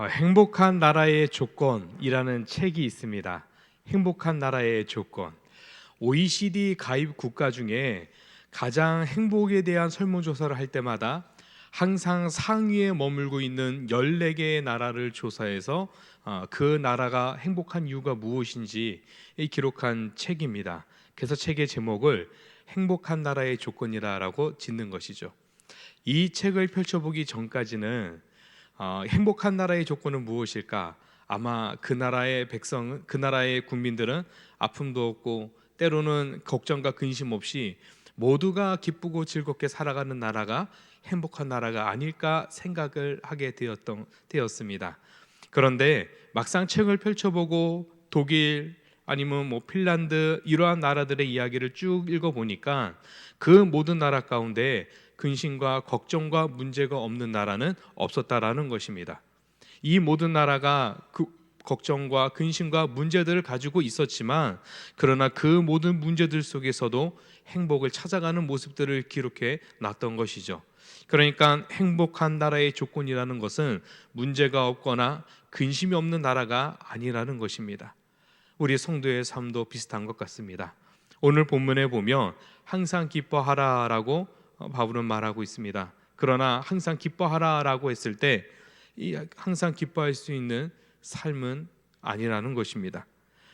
행복한 나라의 조건이라는 책이 있습니다. 행복한 나라의 조건. OECD 가입 국가 중에 가장 행복에 대한 설문조사를 할 때마다 항상 상위에 머물고 있는 14개의 나라를 조사해서 그 나라가 행복한 이유가 무엇인지 기록한 책입니다. 그래서 책의 제목을 행복한 나라의 조건이라고 짓는 것이죠. 이 책을 펼쳐보기 전까지는 행복한 나라의 조건은 무엇일까? 아마 그 나라의 백성은, 그 나라의 국민들은 아픔도 없고 때로는 걱정과 근심 없이 모두가 기쁘고 즐겁게 살아가는 나라가 행복한 나라가 아닐까 생각을 하게 되었습니다. 그런데 막상 책을 펼쳐보고 독일 아니면 핀란드 이러한 나라들의 이야기를 쭉 읽어보니까 그 모든 나라 가운데 근심과 걱정과 문제가 없는 나라는 없었다라는 것입니다. 이 모든 나라가 그 걱정과 근심과 문제들을 가지고 있었지만 그러나 그 모든 문제들 속에서도 행복을 찾아가는 모습들을 기록해 놨던 것이죠. 그러니까 행복한 나라의 조건이라는 것은 문제가 없거나 근심이 없는 나라가 아니라는 것입니다. 우리 성도의 삶도 비슷한 것 같습니다. 오늘 본문에 보면 항상 기뻐하라라고 바울은 말하고 있습니다. 그러나 항상 기뻐하라라고 했을 때 이 항상 기뻐할 수 있는 삶은 아니라는 것입니다.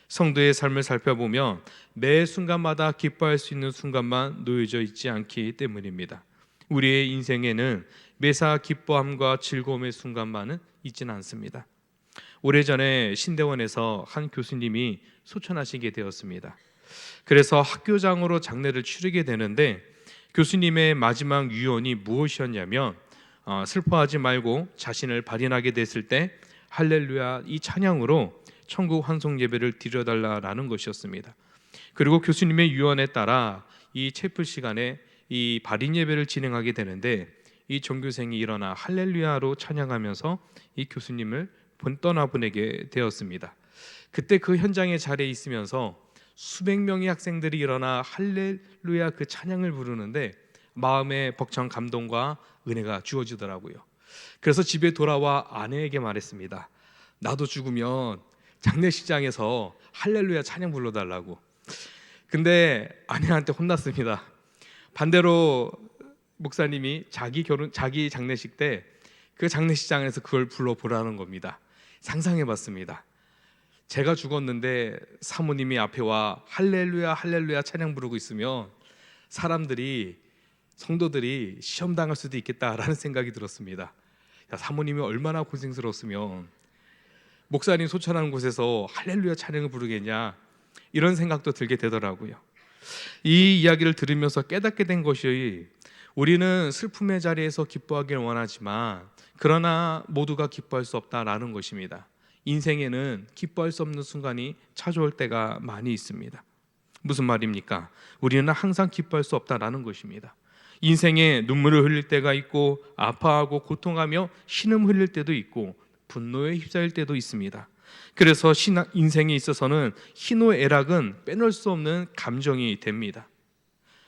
성도의 삶을 살펴보면 매 순간마다 기뻐할 수 있는 순간만 놓여져 있지 않기 때문입니다. 우리의 인생에는 매사 기뻐함과 즐거움의 순간만은 있지는 않습니다. 오래전에 신대원에서 한 교수님이 소천하시게 되었습니다. 그래서 학교장으로 장례를 치르게 되는데 교수님의 마지막 유언이 무엇이었냐면 슬퍼하지 말고 자신을 발인하게 됐을 때 할렐루야 이 찬양으로 천국 환송 예배를 드려달라라는 것이었습니다. 그리고 교수님의 유언에 따라 이 채플 시간에 이 발인 예배를 진행하게 되는데 이 전교생이 일어나 할렐루야로 찬양하면서 이 교수님을 떠나보내게 되었습니다. 그때 그 현장의 자리에 있으면서 수백 명의 학생들이 일어나 할렐루야 그 찬양을 부르는데 마음에 벅찬 감동과 은혜가 주어지더라고요. 그래서 집에 돌아와 아내에게 말했습니다. 나도 죽으면 장례식장에서 할렐루야 찬양 불러달라고. 근데 아내한테 혼났습니다. 반대로 목사님이 자기 장례식 때 그 장례식장에서 그걸 불러보라는 겁니다. 상상해봤습니다. 제가 죽었는데 사모님이 앞에 와 할렐루야 할렐루야 찬양 부르고 있으면 성도들이 시험당할 수도 있겠다라는 생각이 들었습니다. 사모님이 얼마나 고생스러웠으면 목사님 소천하는 곳에서 할렐루야 찬양을 부르겠냐 이런 생각도 들게 되더라고요. 이 이야기를 들으면서 깨닫게 된 것이 우리는 슬픔의 자리에서 기뻐하길 원하지만 그러나 모두가 기뻐할 수 없다라는 것입니다. 인생에는 기뻐할 수 없는 순간이 찾아올 때가 많이 있습니다. 무슨 말입니까? 우리는 항상 기뻐할 수 없다라는 것입니다. 인생에 눈물을 흘릴 때가 있고 아파하고 고통하며 신음 흘릴 때도 있고 분노에 휩싸일 때도 있습니다. 그래서 인생에 있어서는 희노애락은 빼놓을 수 없는 감정이 됩니다.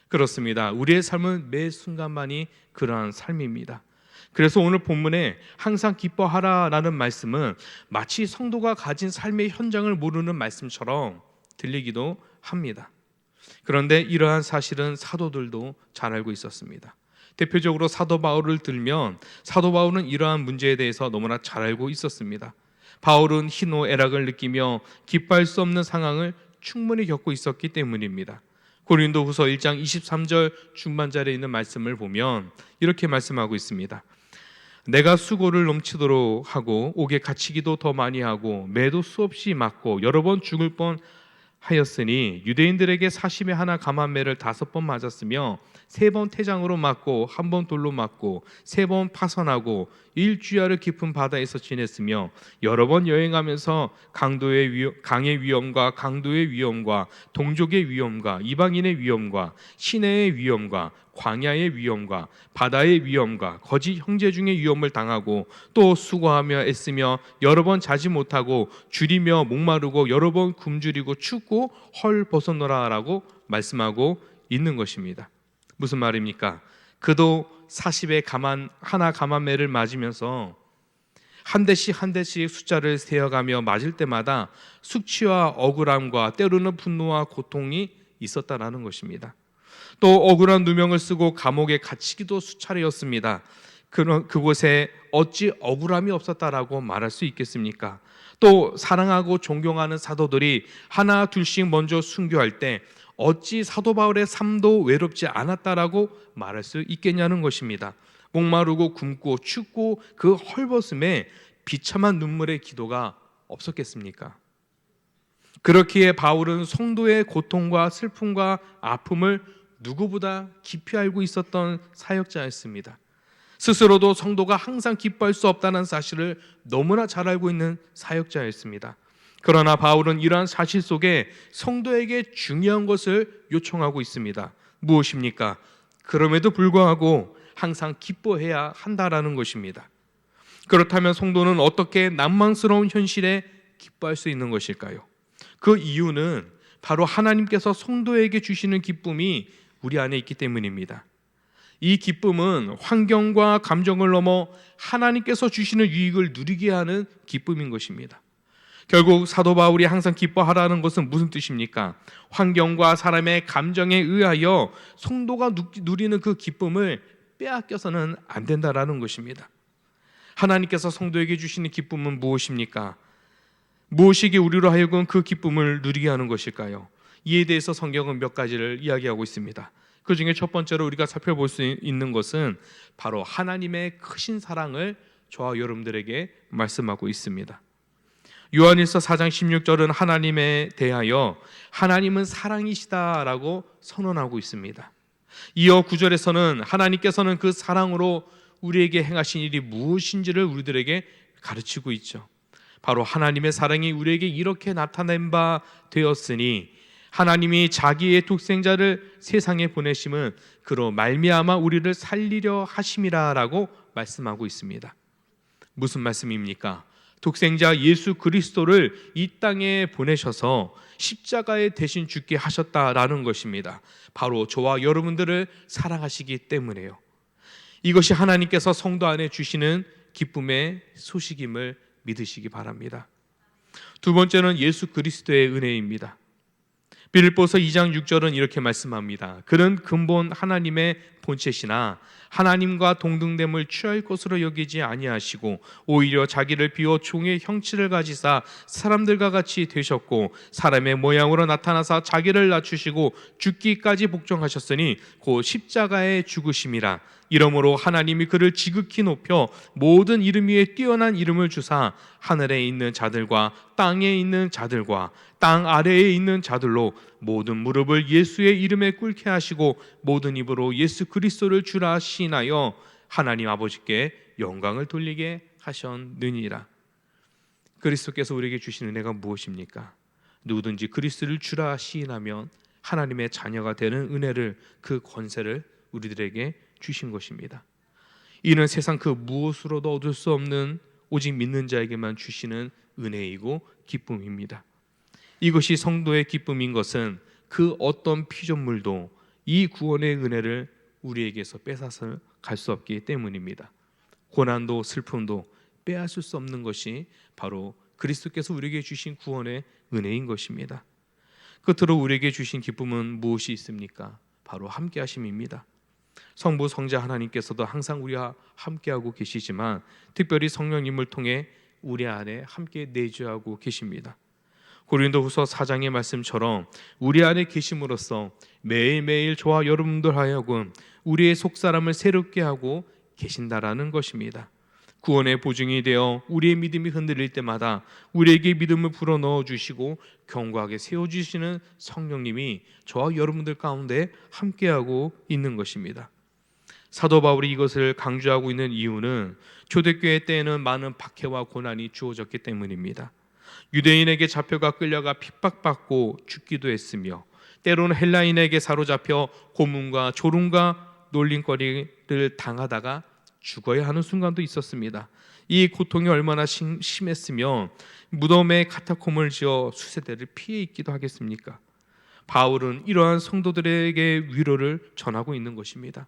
그렇습니다. 우리의 삶은 매 순간만이 그러한 삶입니다. 그래서 오늘 본문에 항상 기뻐하라라는 말씀은 마치 성도가 가진 삶의 현장을 모르는 말씀처럼 들리기도 합니다. 그런데 이러한 사실은 사도들도 잘 알고 있었습니다. 대표적으로 사도 바울을 들면 사도 바울은 이러한 문제에 대해서 너무나 잘 알고 있었습니다. 바울은 희노애락을 느끼며 기뻐할 수 없는 상황을 충분히 겪고 있었기 때문입니다. 고린도후서 1장 23절 중반절에 있는 말씀을 보면 이렇게 말씀하고 있습니다. 내가 수고를 넘치도록 하고 옥에 갇히기도 더 많이 하고 매도 수없이 맞고 여러 번 죽을 뻔 하였으니 유대인들에게 사심에 하나 감한 매를 5번 맞았으며 3번 태장으로 맞고 1번 돌로 맞고 3번 파선하고 일주야를 깊은 바다에서 지냈으며 여러 번 여행하면서 강의 위험과 강도의 위험과 동족의 위험과 이방인의 위험과 시내의 위험과 광야의 위험과 바다의 위험과 거짓 형제 중의 위험을 당하고 또 수고하며 애쓰며 여러 번 자지 못하고 줄이며 목마르고 여러 번 굶주리고 춥고 헐 벗어노라라고 말씀하고 있는 것입니다. 무슨 말입니까? 그도 40에 하나 감한 매를 맞으면서 한 대씩 한 대씩 숫자를 세어가며 맞을 때마다 숙취와 억울함과 때로는 분노와 고통이 있었다라는 것입니다. 또 억울한 누명을 쓰고 감옥에 갇히기도 수차례였습니다. 그곳에 어찌 억울함이 없었다라고 말할 수 있겠습니까? 또 사랑하고 존경하는 사도들이 하나 둘씩 먼저 순교할 때 어찌 사도 바울의 삶도 외롭지 않았다라고 말할 수 있겠냐는 것입니다. 목마르고 굶고 춥고 그 헐벗음에 비참한 눈물의 기도가 없었겠습니까? 그렇기에 바울은 성도의 고통과 슬픔과 아픔을 누구보다 깊이 알고 있었던 사역자였습니다. 스스로도 성도가 항상 기뻐할 수 없다는 사실을 너무나 잘 알고 있는 사역자였습니다. 그러나 바울은 이러한 사실 속에 성도에게 중요한 것을 요청하고 있습니다. 무엇입니까? 그럼에도 불구하고 항상 기뻐해야 한다라는 것입니다. 그렇다면 성도는 어떻게 난망스러운 현실에 기뻐할 수 있는 것일까요? 그 이유는 바로 하나님께서 성도에게 주시는 기쁨이 우리 안에 있기 때문입니다. 이 기쁨은 환경과 감정을 넘어 하나님께서 주시는 유익을 누리게 하는 기쁨인 것입니다. 결국 사도 바울이 항상 기뻐하라는 것은 무슨 뜻입니까? 환경과 사람의 감정에 의하여 성도가 누리는 그 기쁨을 빼앗겨서는 안 된다라는 것입니다. 하나님께서 성도에게 주시는 기쁨은 무엇입니까? 무엇이기에 우리로 하여금 그 기쁨을 누리게 하는 것일까요? 이에 대해서 성경은 몇 가지를 이야기하고 있습니다. 그 중에 첫 번째로 우리가 살펴볼 수 있는 것은 바로 하나님의 크신 사랑을 저와 여러분들에게 말씀하고 있습니다. 요한일서 4장 16절은 하나님에 대하여 하나님은 사랑이시다라고 선언하고 있습니다. 이어 9절에서는 하나님께서는 그 사랑으로 우리에게 행하신 일이 무엇인지를 우리들에게 가르치고 있죠. 바로 하나님의 사랑이 우리에게 이렇게 나타낸 바 되었으니 하나님이 자기의 독생자를 세상에 보내심은 그로 말미암아 우리를 살리려 하심이라라고 말씀하고 있습니다. 무슨 말씀입니까? 독생자 예수 그리스도를 이 땅에 보내셔서 십자가에 대신 죽게 하셨다라는 것입니다. 바로 저와 여러분들을 사랑하시기 때문에요. 이것이 하나님께서 성도 안에 주시는 기쁨의 소식임을 믿으시기 바랍니다. 두 번째는 예수 그리스도의 은혜입니다. 빌립보서 2장 6절은 이렇게 말씀합니다. 그는 근본 하나님의 본체시나 하나님과 동등됨을 취할 것으로 여기지 아니하시고 오히려 자기를 비워 종의 형체를 가지사 사람들과 같이 되셨고 사람의 모양으로 나타나사 자기를 낮추시고 죽기까지 복종하셨으니 곧 십자가에 죽으심이라. 이러므로 하나님이 그를 지극히 높여 모든 이름 위에 뛰어난 이름을 주사 하늘에 있는 자들과 땅에 있는 자들과 땅 아래에 있는 자들로 모든 무릎을 예수의 이름에 꿇게 하시고 모든 입으로 예수 그리스도를 주라 시인하여 하나님 아버지께 영광을 돌리게 하셨느니라. 그리스도께서 우리에게 주신 은혜가 무엇입니까? 누구든지 그리스도를 주라 시인하면 하나님의 자녀가 되는 은혜를, 그 권세를 우리들에게 주신 것입니다. 이는 세상 그 무엇으로도 얻을 수 없는 오직 믿는 자에게만 주시는 은혜이고 기쁨입니다. 이것이 성도의 기쁨인 것은 그 어떤 피조물도 이 구원의 은혜를 우리에게서 뺏어서 갈 수 없기 때문입니다. 고난도 슬픔도 빼앗을 수 없는 것이 바로 그리스도께서 우리에게 주신 구원의 은혜인 것입니다. 끝으로 우리에게 주신 기쁨은 무엇이 있습니까? 바로 함께하심입니다. 성부 성자 하나님께서도 항상 우리와 함께하고 계시지만 특별히 성령님을 통해 우리 안에 함께 내주하고 계십니다. 고린도후서 4장의 말씀처럼 우리 안에 계심으로써 매일매일 저와 여러분들 하여금 우리의 속사람을 새롭게 하고 계신다라는 것입니다. 구원의 보증이 되어 우리의 믿음이 흔들릴 때마다 우리에게 믿음을 불어넣어 주시고 견고하게 세워주시는 성령님이 저와 여러분들 가운데 함께하고 있는 것입니다. 사도 바울이 이것을 강조하고 있는 이유는 초대교회 때에는 많은 박해와 고난이 주어졌기 때문입니다. 유대인에게 잡혀가 끌려가 핍박받고 죽기도 했으며 때로는 헬라인에게 사로잡혀 고문과 조롱과 놀림거리를 당하다가 죽어야 하는 순간도 있었습니다. 이 고통이 얼마나 심했으면 무덤에 카타콤을 지어 수세대를 피해 있기도 하겠습니까? 바울은 이러한 성도들에게 위로를 전하고 있는 것입니다.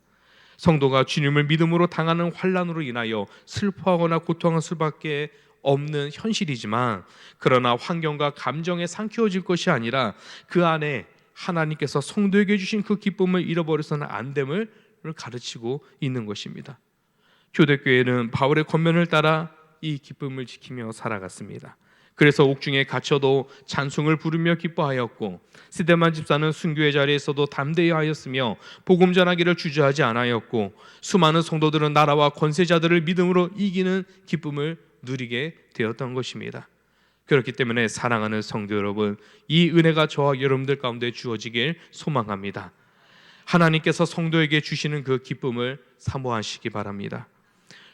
성도가 주님을 믿음으로 당하는 환난으로 인하여 슬퍼하거나 고통할 수밖에 없는 현실이지만, 그러나 환경과 감정에 삼키워질 것이 아니라 그 안에 하나님께서 성도에게 주신 그 기쁨을 잃어버려서는 안 됨을 가르치고 있는 것입니다. 초대교회는 바울의 권면을 따라 이 기쁨을 지키며 살아갔습니다. 그래서 옥중에 갇혀도 찬송을 부르며 기뻐하였고, 스데반 집사는 순교의 자리에서도 담대히 하였으며 복음 전하기를 주저하지 않았고, 수많은 성도들은 나라와 권세자들을 믿음으로 이기는 기쁨을 누리게 되었던 것입니다. 그렇기 때문에 사랑하는 성도 여러분, 이 은혜가 저와 여러분들 가운데 주어지길 소망합니다. 하나님께서 성도에게 주시는 그 기쁨을 사모하시기 바랍니다.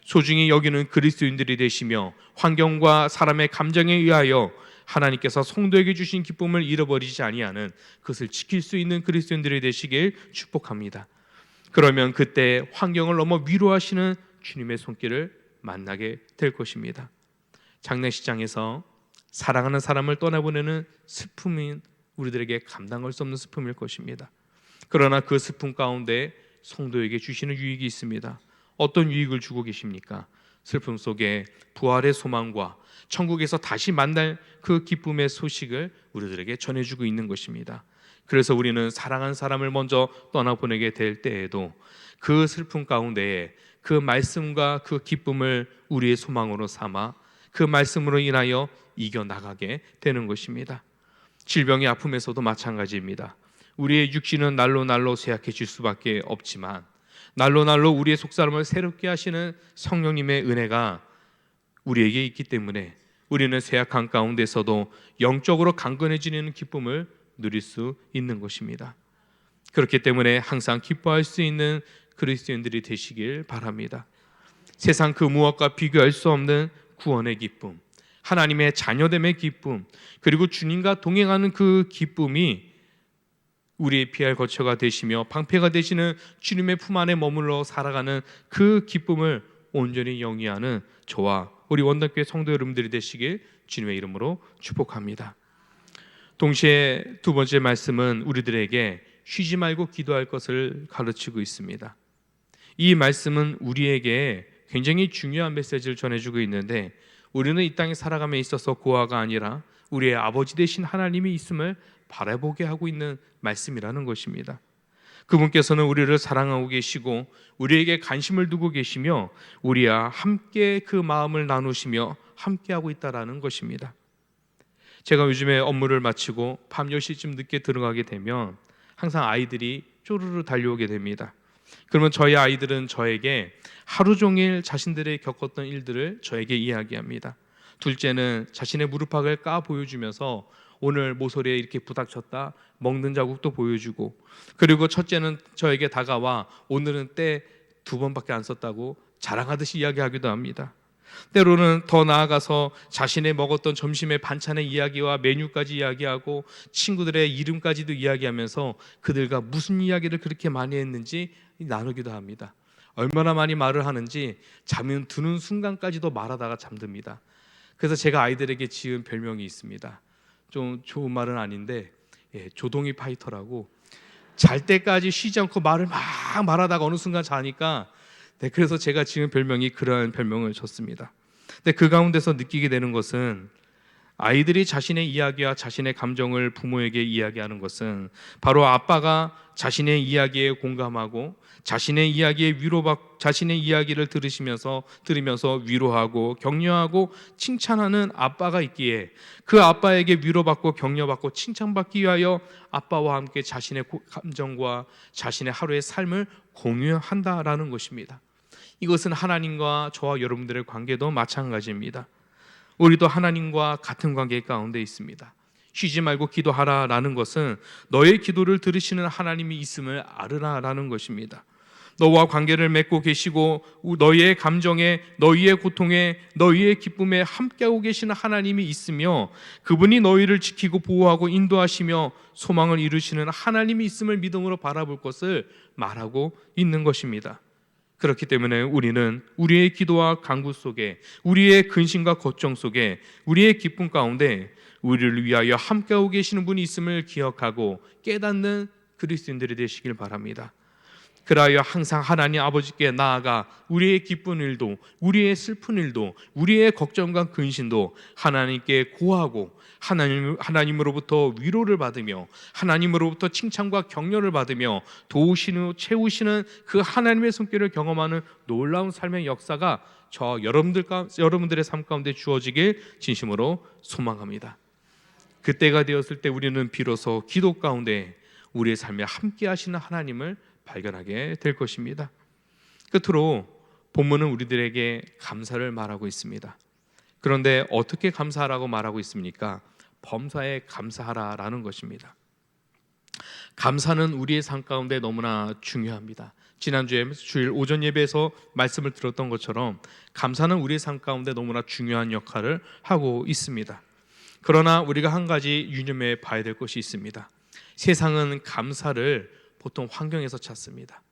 소중히 여기는 그리스도인들이 되시며 환경과 사람의 감정에 의하여 하나님께서 성도에게 주신 기쁨을 잃어버리지 아니하는, 그것을 지킬 수 있는 그리스도인들이 되시길 축복합니다. 그러면 그때 환경을 넘어 위로하시는 주님의 손길을 만나게 될 것입니다. 장례식장에서 사랑하는 사람을 떠나보내는 슬픔은 우리들에게 감당할 수 없는 슬픔일 것입니다. 그러나 그 슬픔 가운데 성도에게 주시는 유익이 있습니다. 어떤 유익을 주고 계십니까? 슬픔 속에 부활의 소망과 천국에서 다시 만날 그 기쁨의 소식을 우리들에게 전해주고 있는 것입니다. 그래서 우리는 사랑한 사람을 먼저 떠나보내게 될 때에도 그 슬픔 가운데에 그 말씀과 그 기쁨을 우리의 소망으로 삼아 그 말씀으로 인하여 이겨나가게 되는 것입니다. 질병의 아픔에서도 마찬가지입니다. 우리의 육신은 날로 날로 쇠약해질 수밖에 없지만, 날로 날로 우리의 속사람을 새롭게 하시는 성령님의 은혜가 우리에게 있기 때문에 우리는 쇠약한 가운데서도 영적으로 강건해지는 기쁨을 누릴 수 있는 것입니다. 그렇기 때문에 항상 기뻐할 수 있는 그리스도인들이 되시길 바랍니다. 세상 그 무엇과 비교할 수 없는 구원의 기쁨, 하나님의 자녀됨의 기쁨, 그리고 주님과 동행하는 그 기쁨이 우리의 피할 거처가 되시며 방패가 되시는 주님의 품 안에 머물러 살아가는 그 기쁨을 온전히 영위하는 저와 우리 원당교회 성도 여러분들이 되시길 주님의 이름으로 축복합니다. 동시에 두 번째 말씀은 우리들에게 쉬지 말고 기도할 것을 가르치고 있습니다. 이 말씀은 우리에게 굉장히 중요한 메시지를 전해주고 있는데, 우리는 이 땅에 살아감에 있어서 고아가 아니라 우리의 아버지 되신 하나님이 있음을 바라보게 하고 있는 말씀이라는 것입니다. 그분께서는 우리를 사랑하고 계시고 우리에게 관심을 두고 계시며 우리와 함께 그 마음을 나누시며 함께하고 있다는 것입니다. 제가 요즘에 업무를 마치고 밤 10시쯤 늦게 들어가게 되면 항상 아이들이 쪼르르 달려오게 됩니다. 그러면 저희 아이들은 저에게 하루 종일 자신들이 겪었던 일들을 저에게 이야기합니다. 둘째는 자신의 무릎팍을 까 보여주면서 오늘 모서리에 이렇게 부닥쳤다, 먹는 자국도 보여주고, 그리고 첫째는 저에게 다가와 오늘은 때 2번밖에 안 썼다고 자랑하듯이 이야기하기도 합니다. 때로는 더 나아가서 자신의 먹었던 점심의 반찬의 이야기와 메뉴까지 이야기하고 친구들의 이름까지도 이야기하면서 그들과 무슨 이야기를 그렇게 많이 했는지 나누기도 합니다. 얼마나 많이 말을 하는지 잠이 드는 순간까지도 말하다가 잠듭니다. 그래서 제가 아이들에게 지은 별명이 있습니다. 좀 좋은 말은 아닌데 조동이 파이터라고, 잘 때까지 쉬지 않고 말을 막 말하다가 어느 순간 자니까, 그래서 제가 지은 별명이 그러한 별명을 줬습니다. 근데 그 가운데서 느끼게 되는 것은 아이들이 자신의 이야기와 자신의 감정을 부모에게 이야기하는 것은 바로 아빠가 자신의 이야기에 공감하고 자신의 이야기에 자신의 이야기를 들으면서 위로하고 격려하고 칭찬하는 아빠가 있기에 그 아빠에게 위로받고 격려받고 칭찬받기 위하여 아빠와 함께 자신의 감정과 자신의 하루의 삶을 공유한다라는 것입니다. 이것은 하나님과 저와 여러분들의 관계도 마찬가지입니다. 우리도 하나님과 같은 관계 가운데 있습니다. 쉬지 말고 기도하라라는 것은 너의 기도를 들으시는 하나님이 있음을 알으라라는 것입니다. 너와 관계를 맺고 계시고 너희의 감정에, 너희의 고통에, 너희의 기쁨에 함께하고 계시는 하나님이 있으며 그분이 너희를 지키고 보호하고 인도하시며 소망을 이루시는 하나님이 있음을 믿음으로 바라볼 것을 말하고 있는 것입니다. 그렇기 때문에 우리는 우리의 기도와 간구 속에, 우리의 근심과 걱정 속에, 우리의 기쁨 가운데 우리를 위하여 함께하고 계시는 분이 있음을 기억하고 깨닫는 그리스도인들이 되시길 바랍니다. 그러하여 항상 하나님 아버지께 나아가 우리의 기쁜 일도, 우리의 슬픈 일도, 우리의 걱정과 근심도 하나님께 고하고 하나님으로부터 위로를 받으며 하나님으로부터 칭찬과 격려를 받으며 도우시는 채우시는 그 하나님의 손길을 경험하는 놀라운 삶의 역사가 저 여러분들의 삶 가운데 주어지길 진심으로 소망합니다. 그때가 되었을 때 우리는 비로소 기도 가운데 우리의 삶에 함께 하시는 하나님을 발견하게 될 것입니다. 끝으로 본문은 우리들에게 감사를 말하고 있습니다. 그런데 어떻게 감사하라고 말하고 있습니까? 범사에 감사하라라는 것입니다. 감사는 우리의 삶 가운데 너무나 중요합니다. 지난주에 주일 오전 예배에서 말씀을 들었던 것처럼 감사는 우리의 삶 가운데 너무나 중요한 역할을 하고 있습니다. 그러나 우리가 한 가지 유념해 봐야 될 것이 있습니다. 세상은 감사를 보통 환경에서 찾습니다.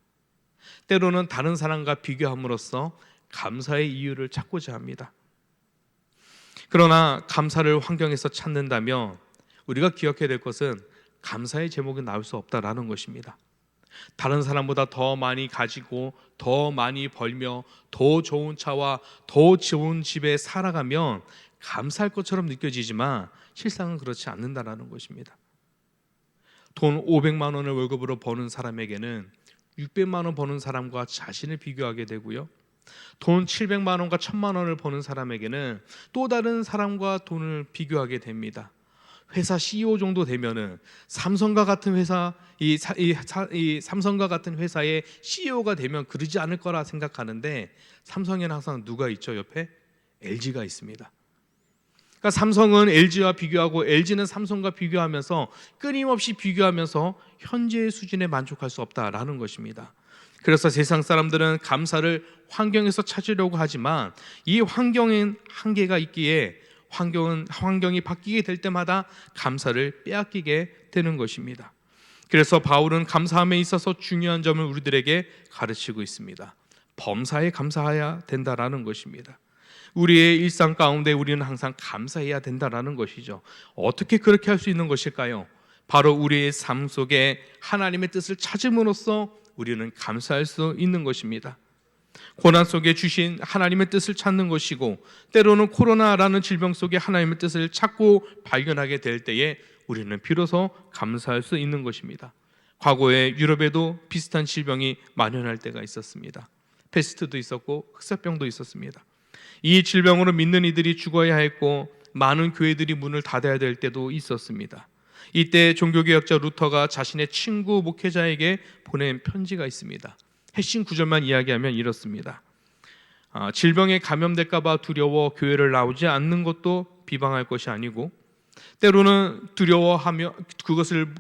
때로는 다른 사람과 비교함으로써 감사의 이유를 찾고자 합니다. 그러나 감사를 환경에서 찾는다면 우리가 기억해야 될 것은 감사의 제목이 나올 수 없다라는 것입니다. 다른 사람보다 더 많이 가지고 더 많이 벌며 더 좋은 차와 더 좋은 집에 살아가면 감사할 것처럼 느껴지지만 실상은 그렇지 않는다라는 것입니다. 돈 500만 원을 월급으로 버는 사람에게는 600만 원 버는 사람과 자신을 비교하게 되고요. 돈 700만 원과 1000만 원을 버는 사람에게는 또 다른 사람과 돈을 비교하게 됩니다. 회사 CEO 정도 되면은 삼성과 같은 회사 삼성과 같은 회사의 CEO가 되면 그러지 않을 거라 생각하는데 삼성에는 항상 누가 있죠? 옆에 LG가 있습니다. 그러니까 삼성은 LG와 비교하고 LG는 삼성과 비교하면서 끊임없이 비교하면서 현재의 수준에 만족할 수 없다라는 것입니다. 그래서 세상 사람들은 감사를 환경에서 찾으려고 하지만 이 환경엔 한계가 있기에 환경이 바뀌게 될 때마다 감사를 빼앗기게 되는 것입니다. 그래서 바울은 감사함에 있어서 중요한 점을 우리들에게 가르치고 있습니다. 범사에 감사해야 된다라는 것입니다. 우리의 일상 가운데 우리는 항상 감사해야 된다라는 것이죠. 어떻게 그렇게 할 수 있는 것일까요? 바로 우리의 삶 속에 하나님의 뜻을 찾음으로써 우리는 감사할 수 있는 것입니다. 고난 속에 주신 하나님의 뜻을 찾는 것이고 때로는 코로나라는 질병 속에 하나님의 뜻을 찾고 발견하게 될 때에 우리는 비로소 감사할 수 있는 것입니다. 과거에 유럽에도 비슷한 질병이 만연할 때가 있었습니다. 페스트도 있었고 흑사병도 있었습니다. 이 질병으로 믿는 이들이 죽어야 했고 많은 교회들이 문을 닫아야 될 때도 있었습니다. 이때 종교개혁자 루터가 자신의 친구 목회자에게 보낸 편지가 있습니다. 핵심 구절만 이야기하면 이렇습니다. 질병에 감염될까 봐 두려워 교회를 나오지 않는 것도 비방할 것이 아니고 때로는 두려워하며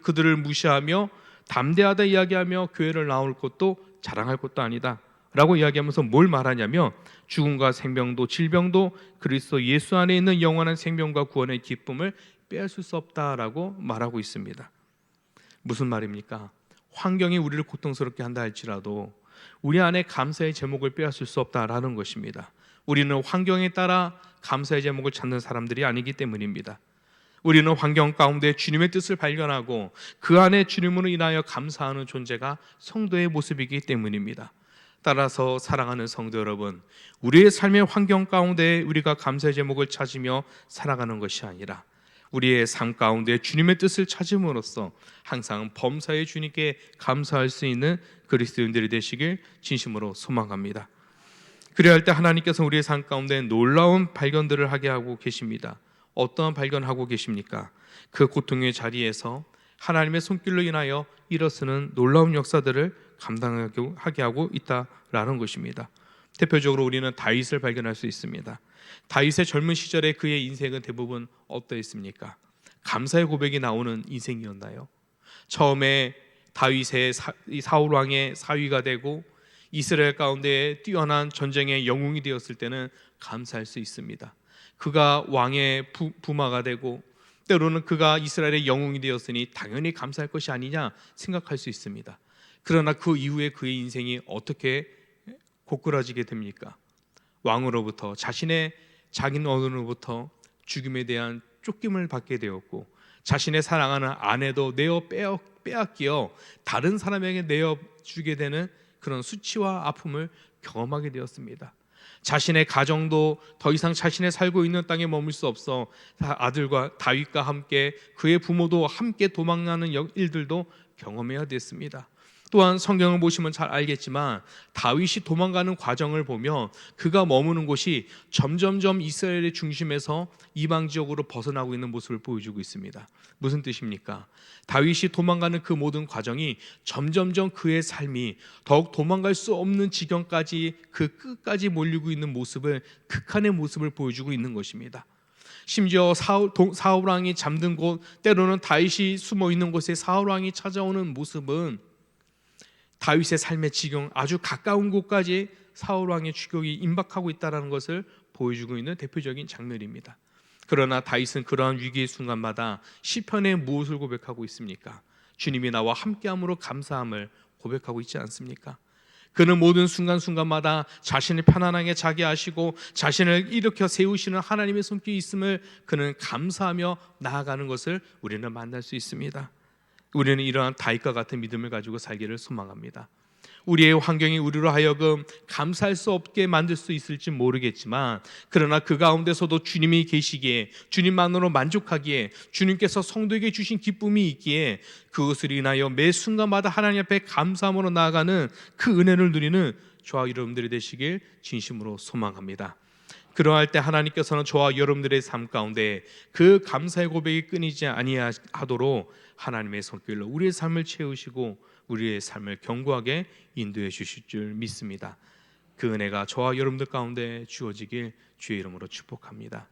그들을 무시하며 담대하다 이야기하며 교회를 나올 것도 자랑할 것도 아니다 라고 이야기하면서 뭘 말하냐면 죽음과 생명도 질병도 그리스도 예수 안에 있는 영원한 생명과 구원의 기쁨을 빼앗을 수 없다라고 말하고 있습니다. 무슨 말입니까? 환경이 우리를 고통스럽게 한다 할지라도 우리 안에 감사의 제목을 빼앗을 수 없다라는 것입니다. 우리는 환경에 따라 감사의 제목을 찾는 사람들이 아니기 때문입니다. 우리는 환경 가운데 주님의 뜻을 발견하고 그 안에 주님으로 인하여 감사하는 존재가 성도의 모습이기 때문입니다. 따라서 사랑하는 성도 여러분, 우리의 삶의 환경 가운데 우리가 감사의 제목을 찾으며 살아가는 것이 아니라 우리의 삶 가운데 주님의 뜻을 찾음으로써 항상 범사의 주님께 감사할 수 있는 그리스도인들이 되시길 진심으로 소망합니다. 그래야 할 때 하나님께서 우리의 삶 가운데 놀라운 발견들을 하게 하고 계십니다. 어떠한 발견하고 계십니까? 그 고통의 자리에서 하나님의 손길로 인하여 일어서는 놀라운 역사들을 감당하게 하고 있다라는 것입니다. 대표적으로 우리는 다윗을 발견할 수 있습니다. 다윗의 젊은 시절에 그의 인생은 대부분 어떠했습니까? 감사의 고백이 나오는 인생이었나요? 처음에 다윗의 사울 왕의 사위가 되고 이스라엘 가운데 뛰어난 전쟁의 영웅이 되었을 때는 감사할 수 있습니다. 그가 왕의 부마가 되고 때로는 그가 이스라엘의 영웅이 되었으니 당연히 감사할 것이 아니냐 생각할 수 있습니다. 그러나 그 이후에 그의 인생이 어떻게 고꾸라지게 됩니까? 왕으로부터 자신의 자기는 어른으로부터 죽임에 대한 쫓김을 받게 되었고 자신의 사랑하는 아내도 빼앗겨 다른 사람에게 내어주게 되는 그런 수치와 아픔을 경험하게 되었습니다. 자신의 가정도 더 이상 자신의 살고 있는 땅에 머물 수 없어 아들과 다윗과 함께 그의 부모도 함께 도망가는 일들도 경험해야 됐습니다. 또한 성경을 보시면 잘 알겠지만 다윗이 도망가는 과정을 보면 그가 머무는 곳이 점점점 이스라엘의 중심에서 이방 지역으로 벗어나고 있는 모습을 보여주고 있습니다. 무슨 뜻입니까? 다윗이 도망가는 그 모든 과정이 점점점 그의 삶이 더욱 도망갈 수 없는 지경까지 그 끝까지 몰리고 있는 모습을, 극한의 모습을 보여주고 있는 것입니다. 심지어 사울 왕이 잠든 곳, 때로는 다윗이 숨어 있는 곳에 사울 왕이 찾아오는 모습은 다윗의 삶의 지경 아주 가까운 곳까지 사울 왕의 추격이 임박하고 있다는 것을 보여주고 있는 대표적인 장면입니다. 그러나 다윗은 그러한 위기의 순간마다 시편에 무엇을 고백하고 있습니까? 주님이 나와 함께함으로 감사함을 고백하고 있지 않습니까? 그는 모든 순간순간마다 자신을 편안하게 자게 하시고 자신을 일으켜 세우시는 하나님의 손길이 있음을 그는 감사하며 나아가는 것을 우리는 만날 수 있습니다. 우리는 이러한 다윗과 같은 믿음을 가지고 살기를 소망합니다. 우리의 환경이 우리로 하여금 감사할 수 없게 만들 수 있을지 모르겠지만, 그러나 그 가운데서도 주님이 계시기에, 주님만으로 만족하기에, 주님께서 성도에게 주신 기쁨이 있기에 그것을 인하여 매 순간마다 하나님 앞에 감사함으로 나아가는 그 은혜를 누리는 저와 여러분들이 되시길 진심으로 소망합니다. 그러할 때 하나님께서는 저와 여러분들의 삶 가운데 그 감사의 고백이 끊이지 아니하도록 하나님의 손길로 우리의 삶을 채우시고 우리의 삶을 견고하게 인도해 주실 줄 믿습니다. 그 은혜가 저와 여러분들 가운데 주어지길 주의 이름으로 축복합니다.